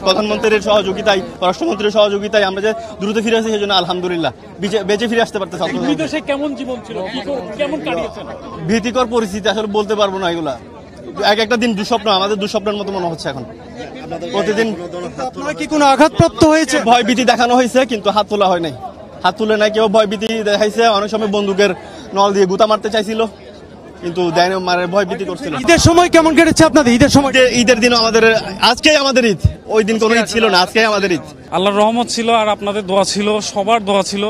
প্রধানমন্ত্রীর সহযোগিতায়, পররাষ্ট্রমন্ত্রীর সহযোগিতায় আমরা যে দ্রুত ফিরে আসি, সেই জন্য আলহামদুলিল্লাহ বেঁচে ফিরে আসতে পারতেছি। কেমন জীবন ছিল, কেমন কাটিয়েছেন? ভীতিকর পরিস্থিতি, আসলে বলতে পারবো না এগুলা। এক একটা দিন দুঃস্বপ্ন, আমাদের দুঃস্বপ্নের মতো মনে হচ্ছে এখন প্রতিদিন। কি কোনো আঘাতপ্রাপ্ত হয়েছে? ভয় ভীতি দেখানো হয়েছে, কিন্তু হাত তোলা হয় নাই। হাত তুলে নাই, কেউ ভয় ভীতি দেখাইছে। অনেক সময় বন্দুকের নল দিয়ে গুতা মারতে চাইছিল, কিন্তু ভয় ভীতি করছিল। ঈদের সময় কেমন কেটেছে আপনাদের? ঈদের সময়, ঈদের দিন আমাদের, আজকেই আমাদের ঈদ, ওই দিন কোনো ঈদ ছিল না, আজকেই আমাদের ঈদ। আল্লাহর রহমত ছিল, আর আপনাদের দোয়া ছিল, সবার দোয়া ছিল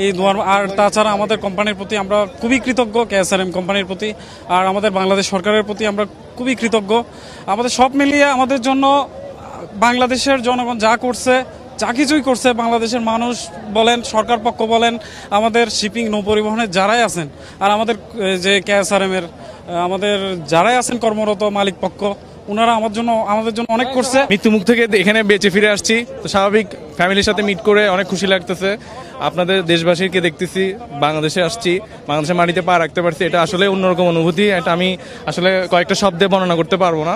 এই দোয়ার। আর তাছাড়া আমাদের কোম্পানির প্রতি আমরা খুবই কৃতজ্ঞ, KSRM কোম্পানির প্রতি, আর আমাদের বাংলাদেশ সরকারের প্রতি আমরা খুবই কৃতজ্ঞ। আমাদের সব মিলিয়ে আমাদের জন্য বাংলাদেশের জনগণ যা করছে, যা কিছুই করছে, বাংলাদেশের মানুষ বলেন, সরকার পক্ষ বলেন, আমাদের শিপিং নৌ পরিবহনের যারাই আছেন, আর আমাদের যে KSRM এর আমাদের যারাই আছেন কর্মরত মালিক পক্ষ, ওনারা আমাদের জন্য অনেক করছে। মৃত্যু মুখ থেকে এখানে বেঁচে ফিরে আসছি, তো স্বাভাবিক ফ্যামিলির সাথে মিট করে অনেক খুশি লাগতেছে। আপনাদের দেশবাসীকে দেখতেছি, বাংলাদেশে আসছি, বাংলাদেশের মাটিতে পা রাখতে পারছি, এটা আসলে অন্যরকম অনুভূতি। এটা আমি আসলে কয়েকটা শব্দে বর্ণনা করতে পারবো না।